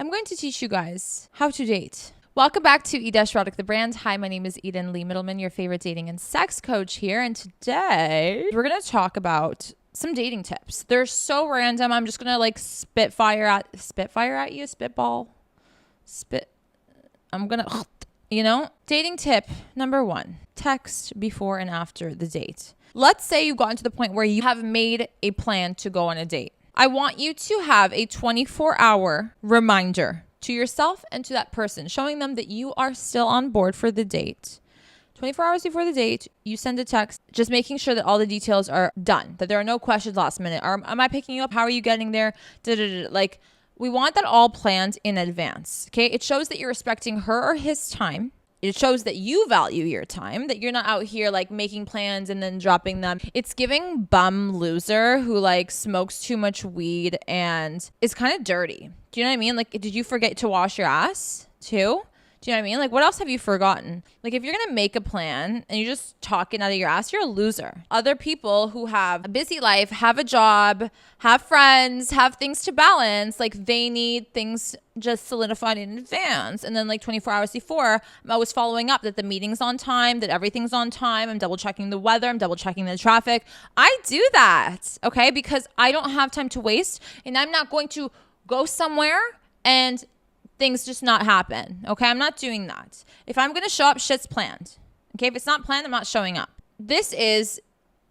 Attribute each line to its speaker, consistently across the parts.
Speaker 1: I'm going to teach you guys how to date. Welcome back to Erotic the brand. Hi, my name is Eden Lee Middleman, your favorite dating and sex coach here. And today we're going to talk about some dating tips. They're so random. I'm just going to like spitfire at you, I'm going to, dating tip number 1, text before and after the date. Let's say you've gotten to the point where you have made a plan to go on a date. I want you to have a 24-hour reminder to yourself and to that person, showing them that you are still on board for the date. 24 hours before the date, you send a text, just making sure that all the details are done, that there are no questions last minute. Am I picking you up? How are you getting there? Like, we want that all planned in advance, okay? It shows that you're respecting her or his time. It shows that you value your time, that you're not out here like making plans and then dropping them. It's giving bum loser who like smokes too much weed and is kind of dirty. Do you know what I mean? Like, did you forget to wash your ass too? Do you know what I mean? Like, what else have you forgotten? Like, if you're going to make a plan and you're just talking out of your ass, you're a loser. Other people who have a busy life, have a job, have friends, have things to balance, like they need things just solidified in advance. And then like 24 hours before, I'm always following up that the meeting's on time, that everything's on time. I'm double checking the weather. I'm double checking the traffic. I do that, okay? Because I don't have time to waste and I'm not going to go somewhere and things just not happen. Okay, I'm not doing that. If I'm going to show up, shit's planned. Okay, if it's not planned, I'm not showing up. This is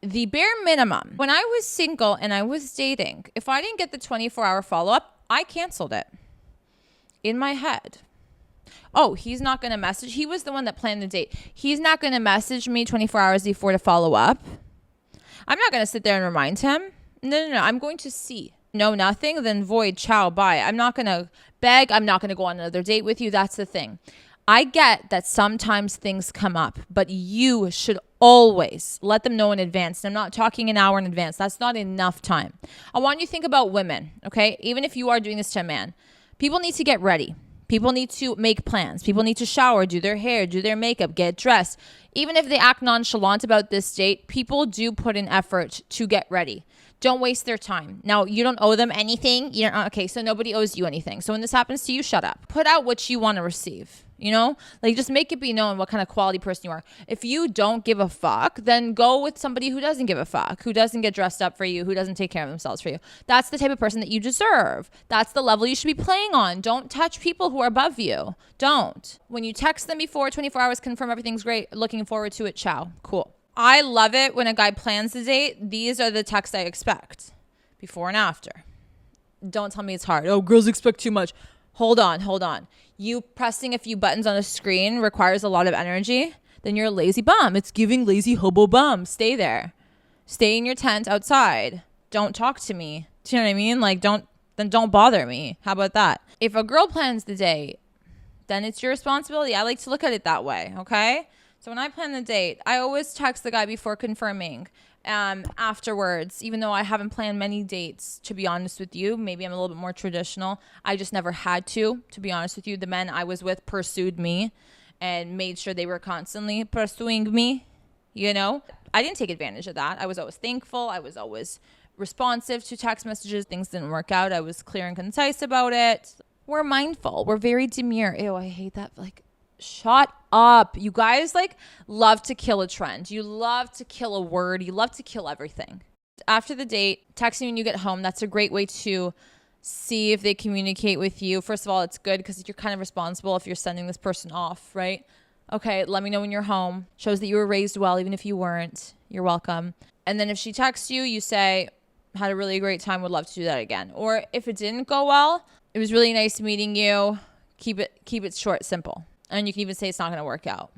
Speaker 1: the bare minimum. When I was single and I was dating, if I didn't get the 24-hour follow-up, I canceled it in my head. Oh, he's not going to message. He was the one that planned the date. He's not going to message me 24 hours before to follow up. I'm not going to sit there and remind him. No. I'm going to see. No, nothing, then void, ciao, bye. I'm not going to beg. I'm not going to go on another date with you. That's the thing. I get that sometimes things come up, but you should always let them know in advance. And I'm not talking an hour in advance. That's not enough time. I want you to think about women, okay? Even if you are doing this to a man, people need to get ready. People need to make plans. People need to shower, do their hair, do their makeup, get dressed. Even if they act nonchalant about this date, people do put in effort to get ready. Don't waste their time. Now, you don't owe them anything. Okay, so nobody owes you anything. So when this happens to you, shut up. Put out what you want to receive, Like, just make it be known what kind of quality person you are. If you don't give a fuck, then go with somebody who doesn't give a fuck, who doesn't get dressed up for you, who doesn't take care of themselves for you. That's the type of person that you deserve. That's the level you should be playing on. Don't touch people who are above you. Don't. When you text them before 24 hours, confirm everything's great, looking forward to it, ciao. Cool. I love it when a guy plans the date. These are the texts I expect, before and after. Don't tell me it's hard. Oh, girls expect too much. Hold on. You pressing a few buttons on a screen requires a lot of energy. Then you're a lazy bum. It's giving lazy hobo bum. Stay there. Stay in your tent outside. Don't talk to me. Do you know what I mean? Like, don't bother me. How about that? If a girl plans the date, then it's your responsibility. I like to look at it that way, okay? So when I plan the date, I always text the guy before confirming. Afterwards, even though I haven't planned many dates, to be honest with you, maybe I'm a little bit more traditional. I just never had to be honest with you. The men I was with pursued me and made sure they were constantly pursuing me, I didn't take advantage of that. I was always thankful. I was always responsive to text messages. Things didn't work out. I was clear and concise about it. We're mindful. We're very demure. Ew, I hate that. Like, shut up. You guys love to kill a trend. You love to kill a word. You love to kill everything. After the date, texting when you get home, that's a great way to see if they communicate with you. First of all, it's good because you're kind of responsible if you're sending this person off, right? Okay, let me know when you're home. Shows that you were raised well, even if you weren't. You're welcome. And then if she texts you, you say, had a really great time, would love to do that again. Or if it didn't go well, it was really nice meeting you. Keep it short, simple. And you can even say it's not going to work out.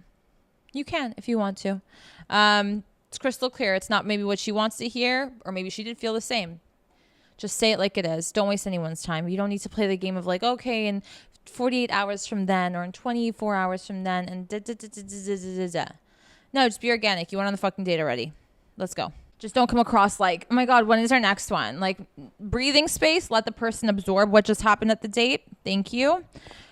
Speaker 1: You can if you want to. It's crystal clear. It's not maybe what she wants to hear, or maybe she did feel the same. Just say it like it is. Don't waste anyone's time. You don't need to play the game of like, okay, in 48 hours from then, or in 24 hours from then, and da-da-da-da-da-da-da-da. No, just be organic. You went on the fucking date already. Let's go. Just don't come across like, oh my God, when is our next one? Like, breathing space. Let the person absorb what just happened at the date. Thank you.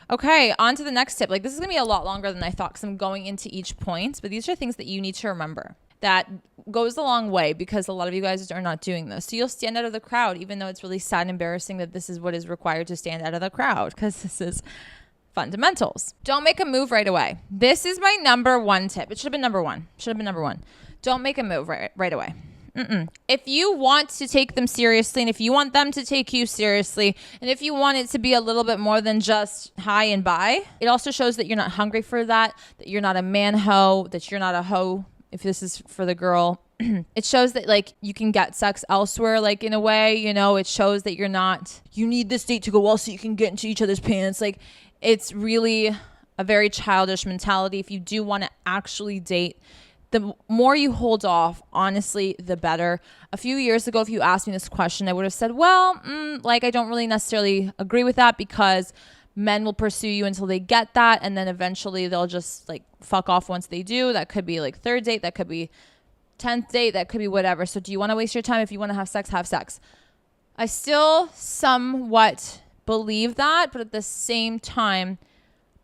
Speaker 1: Okay, on to the next tip. Like, this is going to be a lot longer than I thought because I'm going into each point, but these are things that you need to remember. that goes a long way, because a lot of you guys are not doing this. So you'll stand out of the crowd, even though it's really sad and embarrassing that this is what is required to stand out of the crowd, because this is fundamentals. Don't make a move right away. This is my number one tip. It should have been number one. Don't make a move right away. If you want to take them seriously, and if you want them to take you seriously, and if you want it to be a little bit more than just hi and bye, it also shows that you're not hungry for that you're not a man hoe, that you're not a hoe. If this is for the girl, it shows that like you can get sex elsewhere, like in a way, you know. It shows that you need this date to go well so you can get into each other's pants. Like, it's really a very childish mentality. If you do want to actually date, the more you hold off, honestly, the better. A few years ago, if you asked me this question, I would have said, well, I don't really necessarily agree with that, because men will pursue you until they get that, and then eventually they'll just like fuck off once they do. That could be like third date, that could be 10th date, that could be whatever. So do you want to waste your time? If you want to have sex, have sex. I still somewhat believe that, but at the same time,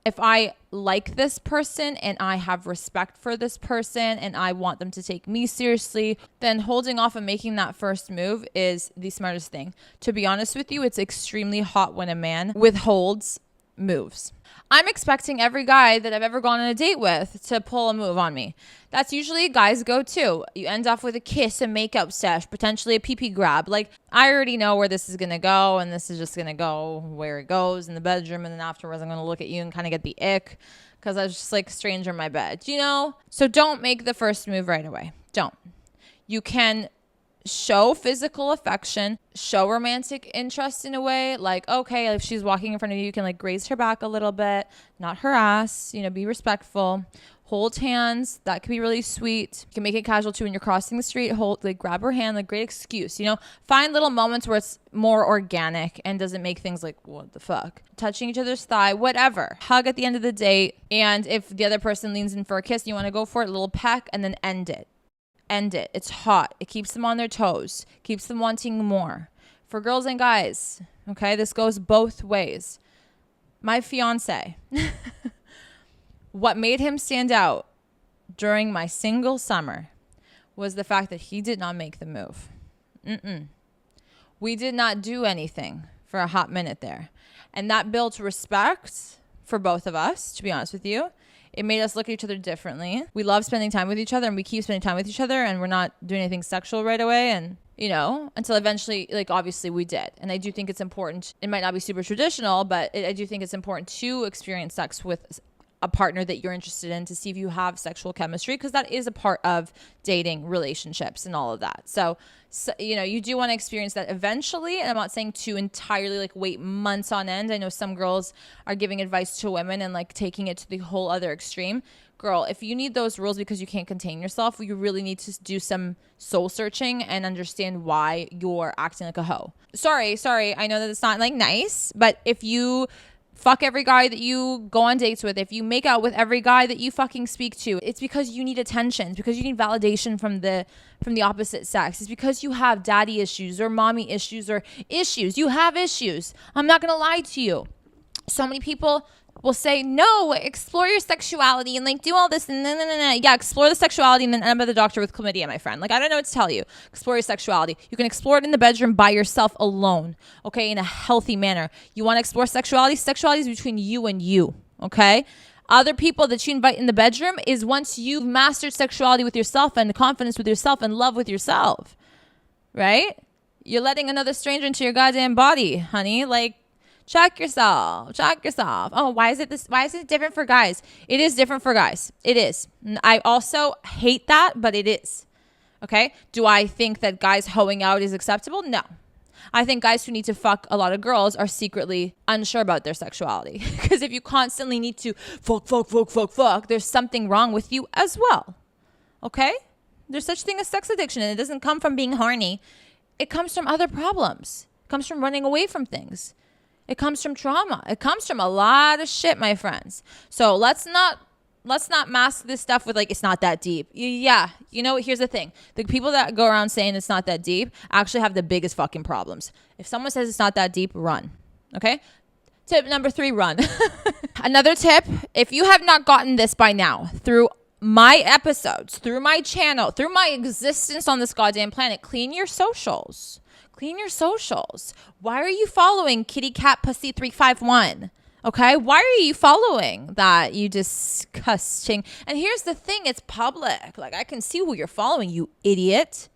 Speaker 1: if I like this person and I have respect for this person and I want them to take me seriously, then holding off and making that first move is the smartest thing. To be honest with you, it's extremely hot when a man withholds moves. I'm expecting every guy that I've ever gone on a date with to pull a move on me. That's usually guys go too. You end off with a kiss, a makeup sesh, potentially a pee-pee grab. Like, I already know where this is going to go, and this is just going to go where it goes in the bedroom, and then afterwards I'm going to look at you and kind of get the ick because I was just like a stranger in my bed, you know? So don't make the first move right away. Don't. You can show physical affection, show romantic interest in a way, like, okay, if she's walking in front of you, you can like graze her back a little bit, not harass, you know, be respectful, hold hands. That could be really sweet. You can make it casual too when you're crossing the street. Grab her hand, like, great excuse, you know. Find little moments where it's more organic and doesn't make things like, what the fuck? Touching each other's thigh, whatever. Hug at the end of the date. And if the other person leans in for a kiss and you want to go for it, a little peck, and then end it. It's hot. It keeps them on their toes, keeps them wanting more. For girls and guys, okay, this goes both ways. My fiance, what made him stand out during my single summer was the fact that he did not make the move. We did not do anything for a hot minute there. And that built respect for both of us, to be honest with you. It made us look at each other differently. We love spending time with each other, and we keep spending time with each other, and we're not doing anything sexual right away. And, you know, until eventually, like, obviously we did. And I do think it's important. It might not be super traditional, but I do think it's important to experience sex with a partner that you're interested in to see if you have sexual chemistry, because that is a part of dating, relationships, and all of that. So, you know, you do want to experience that eventually. And I'm not saying to entirely like wait months on end. I know some girls are giving advice to women and like taking it to the whole other extreme. Girl, if you need those rules because you can't contain yourself, you really need to do some soul searching and understand why you're acting like a hoe. Sorry. I know that it's not like nice, but if you fuck every guy that you go on dates with, if you make out with every guy that you fucking speak to, it's because you need attention. It's because you need validation from the opposite sex. It's because you have daddy issues or mommy issues or issues. You have issues. I'm not gonna lie to you. So many people will say, no, explore your sexuality and like do all this and no. Yeah, explore the sexuality and then end up at the doctor with chlamydia, my friend. Like, I don't know what to tell you. Explore your sexuality. You can explore it in the bedroom by yourself alone, okay, in a healthy manner. You want to explore sexuality? Sexuality is between you and you, okay? Other people that you invite in the bedroom is once you've mastered sexuality with yourself and confidence with yourself and love with yourself, right? You're letting another stranger into your goddamn body, honey. Like, check yourself. Oh, why is it different for guys? It is different for guys. It is. I also hate that, but it is. Okay? Do I think that guys hoeing out is acceptable? No. I think guys who need to fuck a lot of girls are secretly unsure about their sexuality. Because if you constantly need to fuck, there's something wrong with you as well. Okay? There's such thing as sex addiction, and it doesn't come from being horny. It comes from other problems. It comes from running away from things. It comes from trauma. It comes from a lot of shit, my friends. So let's not mask this stuff with like, it's not that deep. Yeah. You know, here's the thing. The people that go around saying it's not that deep actually have the biggest fucking problems. If someone says it's not that deep, run. Okay? Tip number 3, run. Another tip, if you have not gotten this by now through my episodes, through my channel, through my existence on this goddamn planet, clean your socials. Clean your socials. Why are you following Kitty Cat Pussy 351? Okay, why are you following that? You disgusting. And here's the thing, it's public. Like, I can see who you're following, you idiot.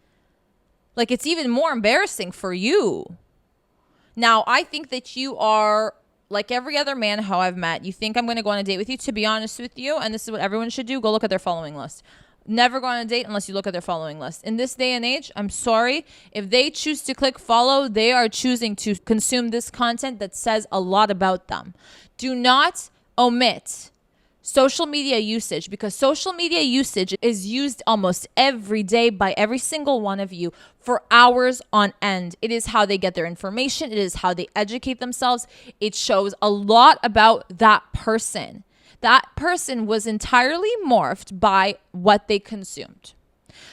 Speaker 1: Like, it's even more embarrassing for you. Now, I think that you are like every other man how I've met. You think I'm going to go on a date with you? To be honest with you, and this is what everyone should do, go look at their following list. Never go on a date unless you look at their following list. In this day and age, I'm sorry. If they choose to click follow, they are choosing to consume this content that says a lot about them. Do not omit social media usage, because social media usage is used almost every day by every single one of you for hours on end. It is how they get their information. It is how they educate themselves. It shows a lot about that person. That person was entirely morphed by what they consumed.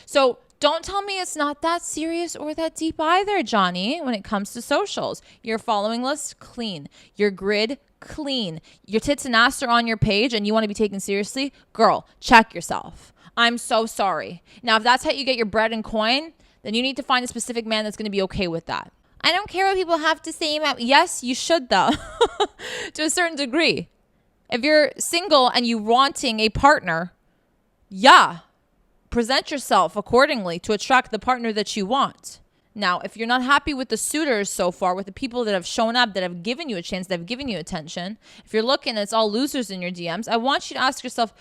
Speaker 1: So don't tell me it's not that serious or that deep either, Johnny, when it comes to socials. Your following list, clean. Your grid, clean. Your tits and ass are on your page and you want to be taken seriously? Girl, check yourself. I'm so sorry. Now, if that's how you get your bread and coin, then you need to find a specific man that's going to be okay with that. I don't care what people have to say about. Yes, you should, though, to a certain degree. If you're single and you wanting a partner, yeah, present yourself accordingly to attract the partner that you want. Now, if you're not happy with the suitors so far, with the people that have shown up, that have given you a chance, that have given you attention, if you're looking and it's all losers in your DMs, I want you to ask yourself,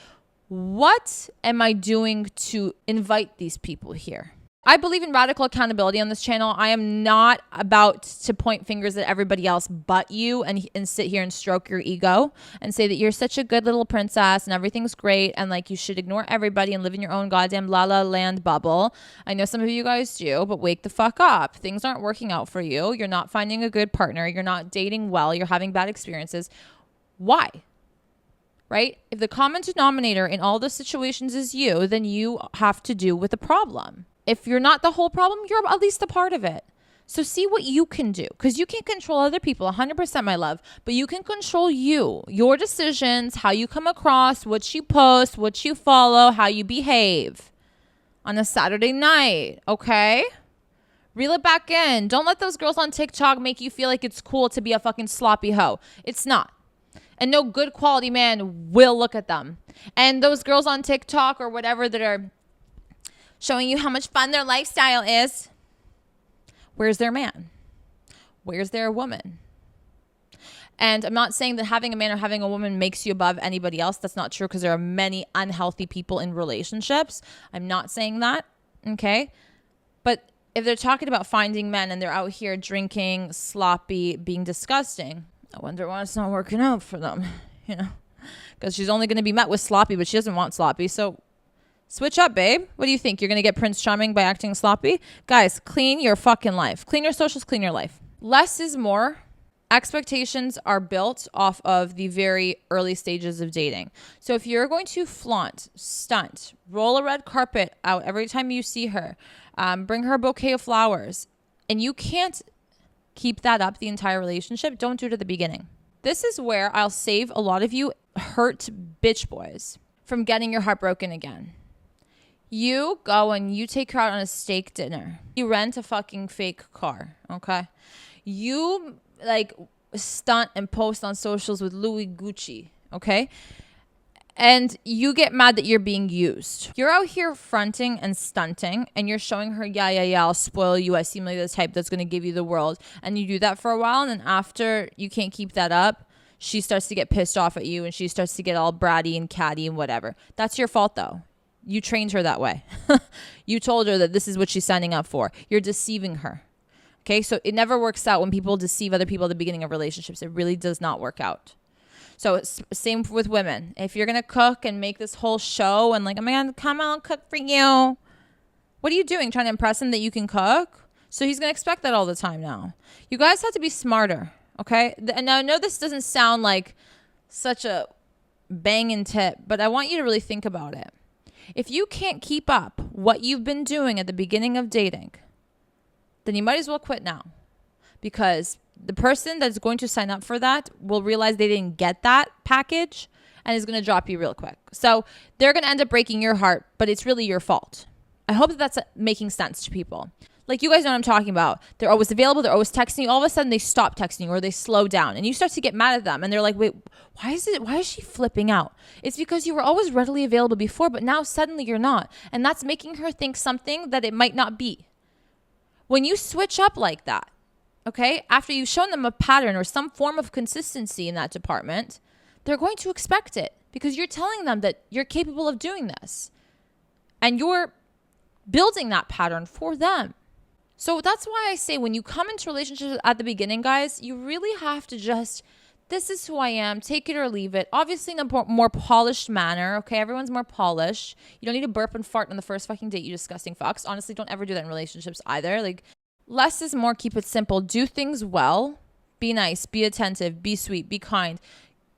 Speaker 1: what am I doing to invite these people here? I believe in radical accountability on this channel. I am not about to point fingers at everybody else but you and sit here and stroke your ego and say that you're such a good little princess and everything's great and like you should ignore everybody and live in your own goddamn la la land bubble. I know some of you guys do, but wake the fuck up. Things aren't working out for you. You're not finding a good partner. You're not dating well. You're having bad experiences. Why? Right? If the common denominator in all the situations is you, then you have to do with the problem. If you're not the whole problem, you're at least a part of it. So see what you can do, because you can't control other people 100%, my love, but you can control you, your decisions, how you come across, what you post, what you follow, how you behave on a Saturday night. Okay? Reel it back in. Don't let those girls on TikTok make you feel like it's cool to be a fucking sloppy hoe. It's not. And no good quality man will look at them. And those girls on TikTok or whatever that are showing you how much fun their lifestyle is, where's their man? Where's their woman? And I'm not saying that having a man or having a woman makes you above anybody else. That's not true, because there are many unhealthy people in relationships. I'm not saying that, okay? But if they're talking about finding men and they're out here drinking, sloppy, being disgusting, I wonder why it's not working out for them, you know? Because she's only going to be met with sloppy, but she doesn't want sloppy, so switch up, babe. What do you think? You're going to get Prince Charming by acting sloppy? Guys, clean your fucking life. Clean your socials, clean your life. Less is more. Expectations are built off of the very early stages of dating. So if you're going to flaunt, stunt, roll a red carpet out every time you see her, bring her a bouquet of flowers, and you can't keep that up the entire relationship, don't do it at the beginning. This is where I'll save a lot of you hurt bitch boys from getting your heart broken again. You go and you take her out on a steak dinner. You rent a fucking fake car, okay? You like stunt and post on socials with Louis Gucci, okay? And you get mad that you're being used. You're out here fronting and stunting and you're showing her, yeah, I'll spoil you. I seem like the type that's going to give you the world. And you do that for a while, and then after you can't keep that up, she starts to get pissed off at you and she starts to get all bratty and catty and whatever. That's your fault, though. You trained her that way. You told her that this is what she's signing up for. You're deceiving her. Okay, so it never works out when people deceive other people at the beginning of relationships. It really does not work out. So it's same with women. If you're going to cook and make this whole show and like, oh my God, come on, I'll cook for you. What are you doing? Trying to impress him that you can cook? So he's going to expect that all the time now. You guys have to be smarter, okay? And I know this doesn't sound like such a banging tip, but I want you to really think about it. If you can't keep up what you've been doing at the beginning of dating, then you might as well quit now, because the person that's going to sign up for that will realize they didn't get that package and is going to drop you real quick. So they're going to end up breaking your heart, but it's really your fault. I hope that that's making sense to people. Like, you guys know what I'm talking about. They're always available. They're always texting you. All of a sudden, they stop texting you or they slow down. And you start to get mad at them. And they're like, wait, why is she flipping out? It's because you were always readily available before, but now suddenly you're not. And that's making her think something that it might not be. When you switch up like that, okay, after you've shown them a pattern or some form of consistency in that department, they're going to expect it because you're telling them that you're capable of doing this. And you're building that pattern for them. So that's why I say when you come into relationships at the beginning, guys, you really have to just, this is who I am, take it or leave it. Obviously in a more polished manner, okay? Everyone's more polished. You don't need to burp and fart on the first fucking date, you disgusting fucks. Honestly, don't ever do that in relationships either. Like, less is more, keep it simple. Do things well. Be nice, be attentive, be sweet, be kind.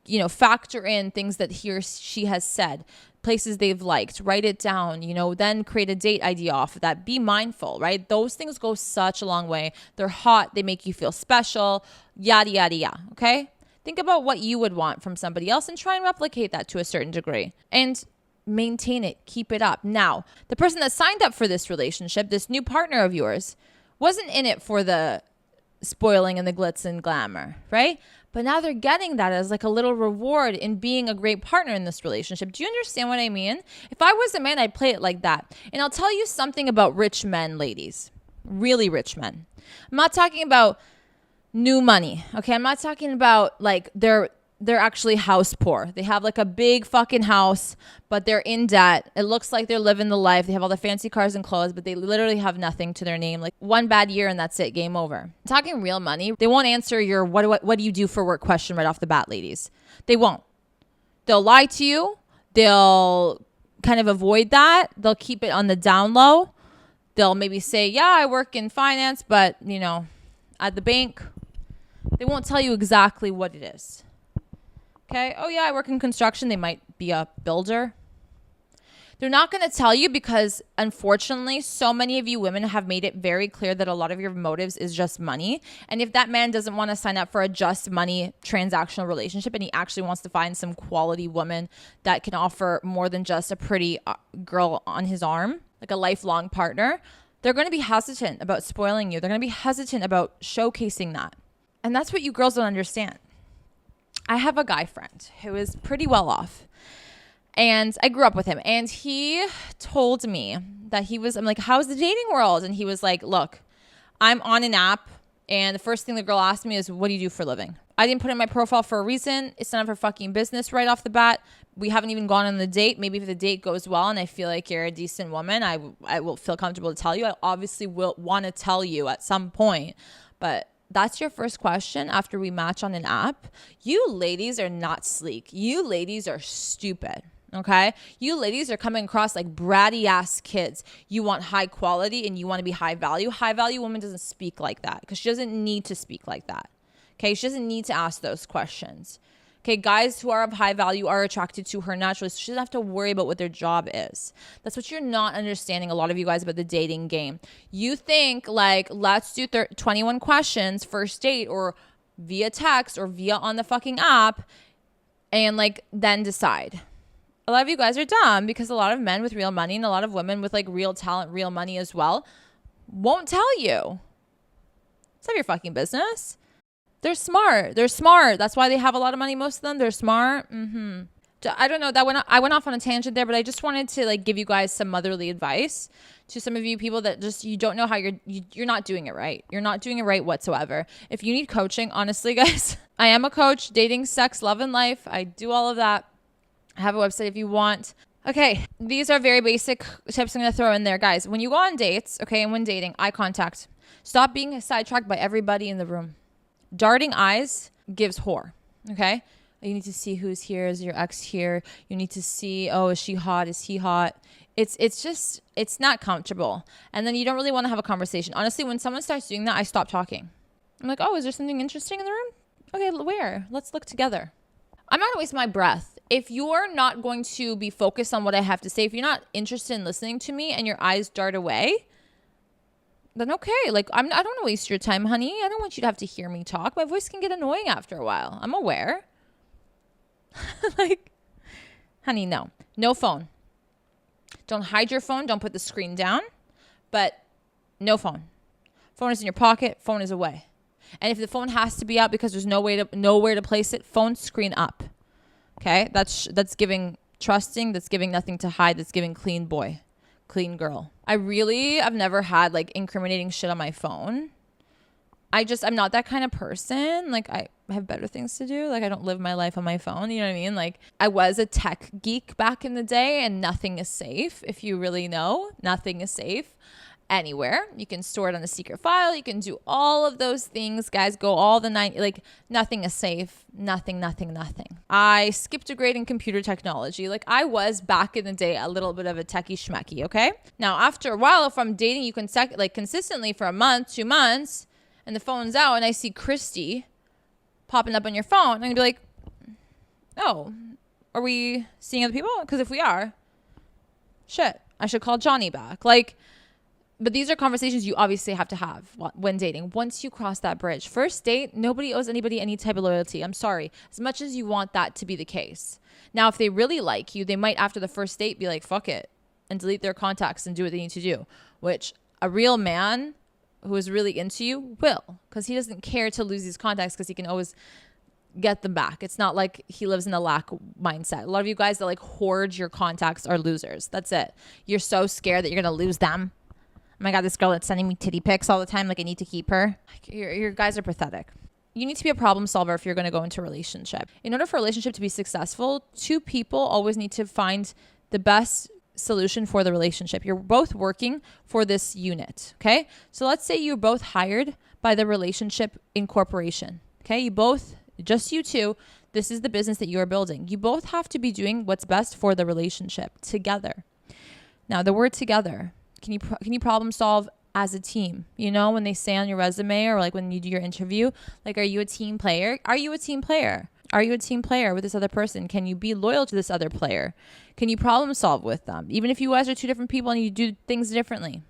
Speaker 1: You know, factor in things that he or she has said. Places they've liked, write it down, you know, then create a date idea off of that. Be mindful, right? Those things go such a long way. They're hot. They make you feel special, yada, yada, yada. Okay. Think about what you would want from somebody else and try and replicate that to a certain degree and maintain it. Keep it up. Now, the person that signed up for this relationship, this new partner of yours, wasn't in it for the spoiling and the glitz and glamour, right? But now they're getting that as like a little reward in being a great partner in this relationship. Do you understand what I mean? If I was a man, I'd play it like that. And I'll tell you something about rich men, ladies. Really rich men. I'm not talking about new money, okay? I'm not talking about like they're actually house poor. They have like a big fucking house, but they're in debt. It looks like they're living the life. They have all the fancy cars and clothes, but they literally have nothing to their name. Like one bad year and that's it, game over. I'm talking real money. They won't answer your what do you do for work question right off the bat, ladies. They won't. They'll lie to you. They'll kind of avoid that. They'll keep it on the down low. They'll maybe say, yeah, I work in finance, but you know, at the bank. They won't tell you exactly what it is. Okay. Oh, yeah, I work in construction. They might be a builder. They're not going to tell you because, unfortunately, so many of you women have made it very clear that a lot of your motives is just money. And if that man doesn't want to sign up for a just money transactional relationship and he actually wants to find some quality woman that can offer more than just a pretty girl on his arm, like a lifelong partner, they're going to be hesitant about spoiling you. They're going to be hesitant about showcasing that. And that's what you girls don't understand. I have a guy friend who is pretty well off and I grew up with him and he told me that I'm like, how's the dating world? And he was like, look, I'm on an app and the first thing the girl asked me is, what do you do for a living? I didn't put in my profile for a reason. It's none of her fucking business right off the bat. We haven't even gone on the date. Maybe if the date goes well and I feel like you're a decent woman, I will feel comfortable to tell you. I obviously will want to tell you at some point, but that's your first question after we match on an app. You ladies are not sleek. You ladies are stupid. Okay? You ladies are coming across like bratty ass kids. You want high quality and you want to be high value. High value woman doesn't speak like that because she doesn't need to speak like that. Okay? She doesn't need to ask those questions. Okay, guys who are of high value are attracted to her naturally, so she doesn't have to worry about what their job is. That's what you're not understanding, a lot of you guys, about the dating game. You think like, let's do 21 questions first date or via text or via on the fucking app and like then decide. A lot of you guys are dumb because a lot of men with real money and a lot of women with like real talent, real money as well, won't tell you. It's none of your fucking business. They're smart. That's why they have a lot of money. Most of them, they're smart. I don't know. I went off on a tangent there, but I just wanted to like give you guys some motherly advice to some of you people that just, you don't know how you're not doing it right. You're not doing it right whatsoever. If you need coaching, honestly, guys, I am a coach, dating, sex, love, and life. I do all of that. I have a website if you want. Okay. These are very basic tips I'm going to throw in there, guys. When you go on dates, okay, and when dating, eye contact. Stop being sidetracked by everybody in the room. Darting eyes gives whore, okay? You need to see who's here. Is your ex here? You need to see, oh, is she hot? Is he hot? It's just, it's not comfortable. And then you don't really want to have a conversation. Honestly, when someone starts doing that, I stop talking. I'm like, oh, is there something interesting in the room? Okay, where? Let's look together. I'm not going to waste my breath. If you're not going to be focused on what I have to say, if you're not interested in listening to me and your eyes dart away, then okay. Like, I don't want to waste your time, honey. I don't want you to have to hear me talk. My voice can get annoying after a while. I'm aware. Like, Honey, no. No phone. Don't hide your phone. Don't put the screen down. But no phone. Phone is in your pocket. Phone is away. And if the phone has to be out because there's nowhere to place it, phone screen up. Okay? That's giving trusting. That's giving nothing to hide. That's giving clean boy, clean girl. I've never had like incriminating shit on my phone. I'm not that kind of person. Like I have better things to do. Like I don't live my life on my phone. You know what I mean? Like I was a tech geek back in the day, and nothing is safe. If you really know, nothing is safe anywhere. You can store it on a secret file. You can do all of those things, guys. Go all the night. Like nothing is safe. Nothing. I skipped a grade in computer technology. Like I was back in the day a little bit of a techie schmecky. Okay. Now after a while, if I'm dating you consistently for a month, 2 months, and the phone's out, and I see Christy popping up on your phone, I'm gonna be like, oh, are we seeing other people? Because if we are, shit, I should call Johnny back. Like, but these are conversations you obviously have to have when dating. Once you cross that bridge, first date, nobody owes anybody any type of loyalty. I'm sorry. As much as you want that to be the case. Now, if they really like you, they might after the first date be like, fuck it, and delete their contacts and do what they need to do, which a real man who is really into you will, because he doesn't care to lose these contacts because he can always get them back. It's not like he lives in a lack mindset. A lot of you guys that like hoard your contacts are losers. That's it. You're so scared that you're going to lose them. Oh my God, this girl that's sending me titty pics all the time. Like I need to keep her. Like, your guys are pathetic. You need to be a problem solver if you're going to go into a relationship. In order for a relationship to be successful, two people always need to find the best solution for the relationship. You're both working for this unit. Okay. So let's say you're both hired by the relationship incorporation. Okay. Just you two, this is the business that you are building. You both have to be doing what's best for the relationship together. Now the word together, can you problem solve as a team? You know, when they say on your resume or like when you do your interview, like, are you a team player? Are you a team player? Are you a team player with this other person? Can you be loyal to this other player? Can you problem solve with them? Even if you guys are two different people and you do things differently.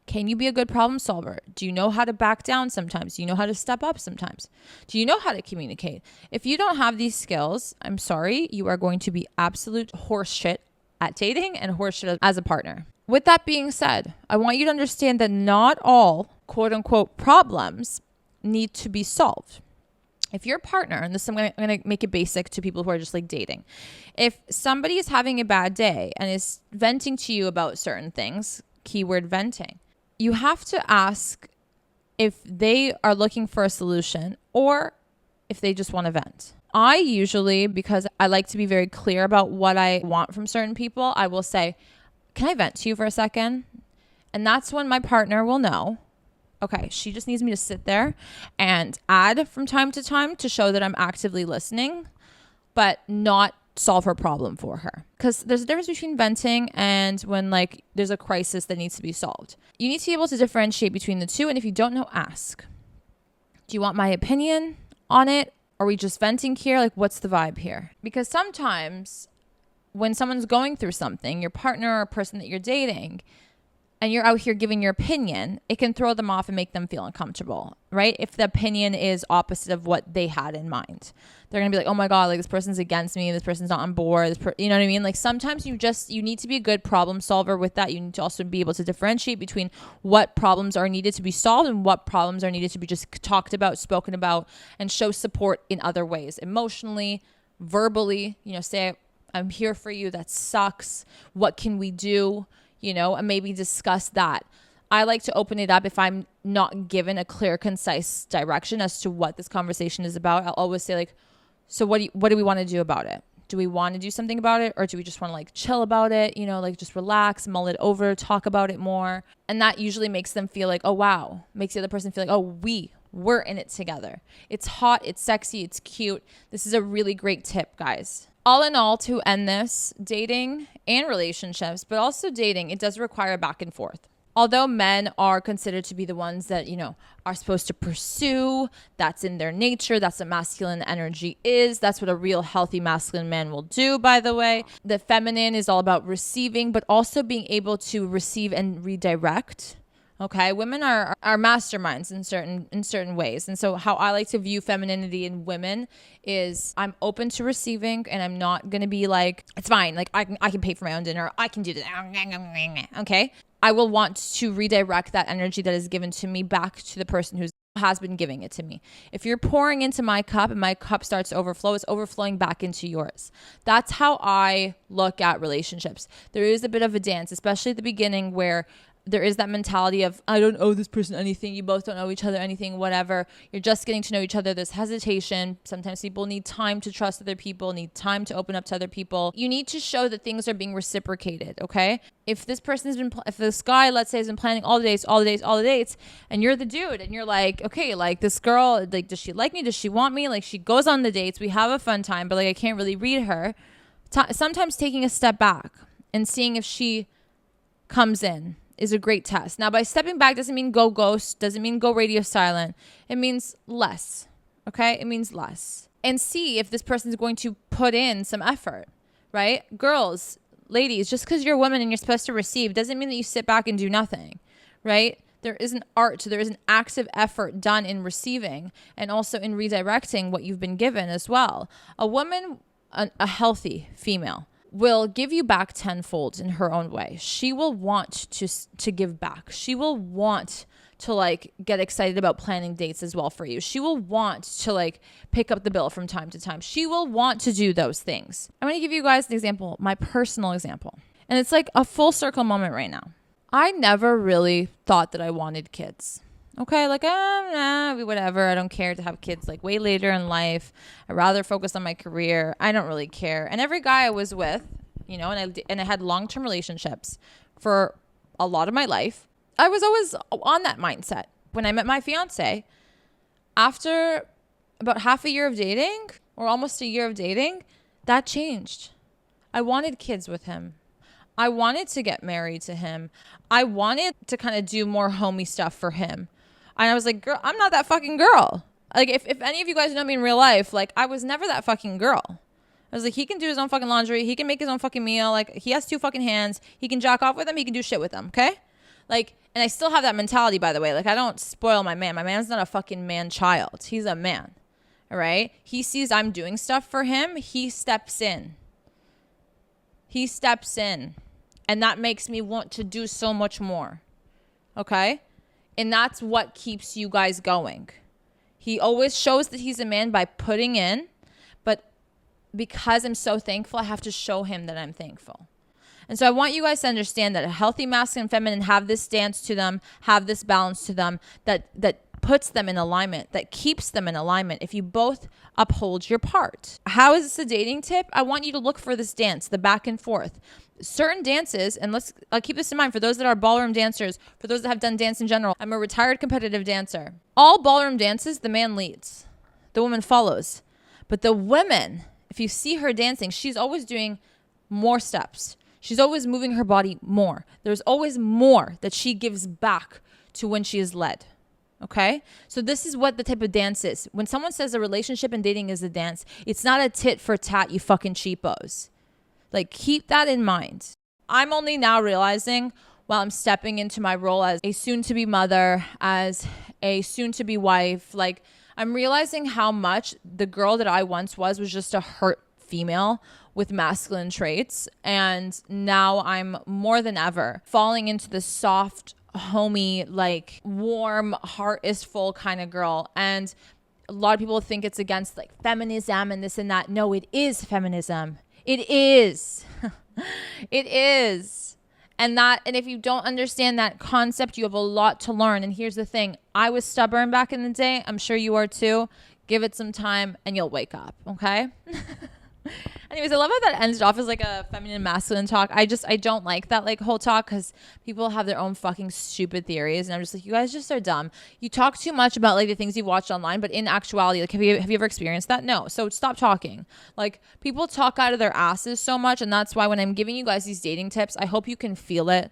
Speaker 1: Can you be a good problem solver? Do you know how to back down sometimes? Do you know how to step up sometimes? Do you know how to communicate? If you don't have these skills, I'm sorry, you are going to be absolute horseshit at dating and horseshit as a partner. With that being said, I want you to understand that not all quote unquote problems need to be solved. If your partner, and this I'm going to make it basic to people who are just like dating. If somebody is having a bad day and is venting to you about certain things, keyword venting, you have to ask if they are looking for a solution or if they just want to vent. I usually, because I like to be very clear about what I want from certain people, I will say, can I vent to you for a second? And that's when my partner will know, okay, she just needs me to sit there and add from time to time to show that I'm actively listening, but not solve her problem for her. Because there's a difference between venting and when like there's a crisis that needs to be solved. You need to be able to differentiate between the two. And if you don't know, ask. Do you want my opinion on it? Are we just venting here? Like, what's the vibe here? Because sometimes when someone's going through something, your partner or person that you're dating, and you're out here giving your opinion, it can throw them off and make them feel uncomfortable, right? If the opinion is opposite of what they had in mind. They're going to be like, oh my God, like this person's against me. This person's not on board. You know what I mean? Like sometimes you need to be a good problem solver with that. You need to also be able to differentiate between what problems are needed to be solved and what problems are needed to be just talked about, spoken about, and show support in other ways, emotionally, verbally, say, I'm here for you. That sucks. What can we do? And maybe discuss that. I like to open it up if I'm not given a clear, concise direction as to what this conversation is about. I'll always say like, so what do we want to do about it? Do we want to do something about it? Or do we just want to like chill about it? Like just relax, mull it over, talk about it more. And that usually makes them feel like, oh, wow. Makes the other person feel like, oh, we're in it together. It's hot. It's sexy. It's cute. This is a really great tip, guys. All in all, to end this, dating and relationships, but also dating, it does require back and forth. Although men are considered to be the ones that, are supposed to pursue, that's in their nature, that's what masculine energy is, that's what a real healthy masculine man will do, by the way. The feminine is all about receiving, but also being able to receive and redirect. Okay, women are masterminds in certain ways. And so how I like to view femininity in women is I'm open to receiving, and I'm not going to be like, it's fine, like I can pay for my own dinner, I can do this. Okay? I will want to redirect that energy that is given to me back to the person who has been giving it to me. If you're pouring into my cup and my cup starts to overflow, it's overflowing back into yours. That's how I look at relationships. There is a bit of a dance, especially at the beginning, where there is that mentality of, I don't owe this person anything. You both don't owe each other anything, whatever. You're just getting to know each other. There's hesitation. Sometimes people need time to trust other people, need time to open up to other people. You need to show that things are being reciprocated, okay? If this guy, let's say, has been planning all the dates, and you're the dude, and you're like, okay, like this girl, like, does she like me? Does she want me? Like, she goes on the dates. We have a fun time, but like, I can't really read her. Sometimes taking a step back and seeing if she comes in is a great test. Now, by stepping back doesn't mean go ghost, doesn't mean go radio silent. It means less, okay? It means less. And see if this person is going to put in some effort, right? Girls, ladies, just because you're a woman and you're supposed to receive doesn't mean that you sit back and do nothing, right? There is an art, there is an active effort done in receiving and also in redirecting what you've been given as well. A woman, a healthy female, will give you back tenfold in her own way. She will want to give back. She will want to like get excited about planning dates as well for you. She will want to like pick up the bill from time to time. She will want to do those things. I'm going to give you guys an example, my personal example. And it's like a full circle moment right now. I never really thought that I wanted kids. Okay, like, whatever. I don't care to have kids like way later in life. I'd rather focus on my career. I don't really care. And every guy I was with, you know, and I had long-term relationships for a lot of my life, I was always on that mindset. When I met my fiance, after about half a year of dating, or almost a year of dating, that changed. I wanted kids with him. I wanted to get married to him. I wanted to kind of do more homey stuff for him. And I was like, girl, I'm not that fucking girl. Like, if any of you guys know me in real life, like, I was never that fucking girl. I was like, he can do his own fucking laundry. He can make his own fucking meal. Like, he has 2 fucking hands. He can jack off with them. He can do shit with them, okay? Like, and I still have that mentality, by the way. Like, I don't spoil my man. My man's not a fucking man-child. He's a man, all right? He sees I'm doing stuff for him. He steps in. He steps in. And that makes me want to do so much more, okay? And that's what keeps you guys going. He always shows that he's a man by putting in, but because I'm so thankful, I have to show him that I'm thankful. And so I want you guys to understand that a healthy masculine and feminine have this dance to them, have this balance to them that puts them in alignment, that keeps them in alignment if you both uphold your part. How is this a dating tip? I want you to look for this dance, the back and forth. Certain dances, and I'll keep this in mind for those that are ballroom dancers, for those that have done dance in general. I'm a retired competitive dancer. All ballroom dances, the man leads. The woman follows. But the women, if you see her dancing, she's always doing more steps. She's always moving her body more. There's always more that she gives back to when she is led. Okay? So this is what the type of dance is. When someone says a relationship and dating is a dance, it's not a tit for tat, you fucking cheapos. Like, keep that in mind. I'm only now realizing while I'm stepping into my role as a soon-to-be mother, as a soon-to-be wife, like, I'm realizing how much the girl that I once was just a hurt female with masculine traits. And now I'm more than ever falling into the soft, homey, like, warm, heart is full kind of girl. And a lot of people think it's against, like, feminism and this and that. No, it is feminism. It is. It is. And if you don't understand that concept, you have a lot to learn. And here's the thing. I was stubborn back in the day. I'm sure you are too. Give it some time and you'll wake up. Okay? Anyways, I love how that ended off as like a feminine masculine talk. I don't like that like whole talk because people have their own fucking stupid theories. And I'm just like, you guys just are dumb. You talk too much about like the things you've watched online, but in actuality, like have you ever experienced that? No. So stop talking. Like people talk out of their asses so much. And that's why when I'm giving you guys these dating tips, I hope you can feel it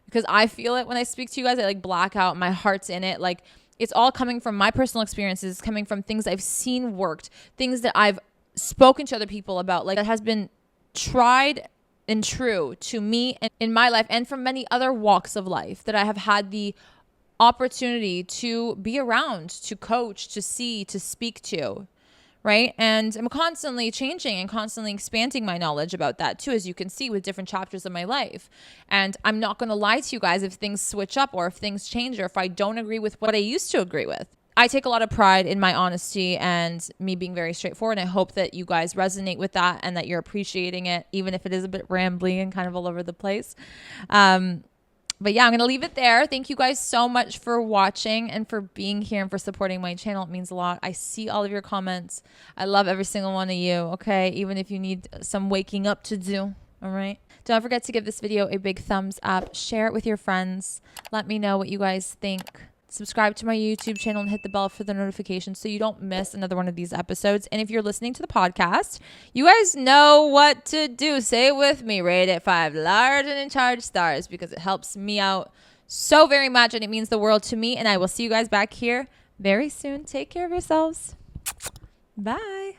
Speaker 1: because I feel it when I speak to you guys. I like black out. My heart's in it. Like it's all coming from my personal experiences, coming from things I've seen worked, things that I've spoken to other people about, like that has been tried and true to me and in my life and from many other walks of life that I have had the opportunity to be around, to coach, to see, to speak to, right? And I'm constantly changing and constantly expanding my knowledge about that too, as you can see with different chapters of my life. And I'm not going to lie to you guys if things switch up or if things change or if I don't agree with what I used to agree with. I take a lot of pride in my honesty and me being very straightforward. And I hope that you guys resonate with that and that you're appreciating it, even if it is a bit rambly and kind of all over the place. But yeah, I'm going to leave it there. Thank you guys so much for watching and for being here and for supporting my channel. It means a lot. I see all of your comments. I love every single one of you, okay? Even if you need some waking up to do, all right? Don't forget to give this video a big thumbs up. Share it with your friends. Let me know what you guys think. Subscribe to my YouTube channel and hit the bell for the notifications so you don't miss another one of these episodes. And if you're listening to the podcast, you guys know what to do. Say it with me. Rate it 5 large and in charge stars because it helps me out so very much and it means the world to me. And I will see you guys back here very soon. Take care of yourselves. Bye.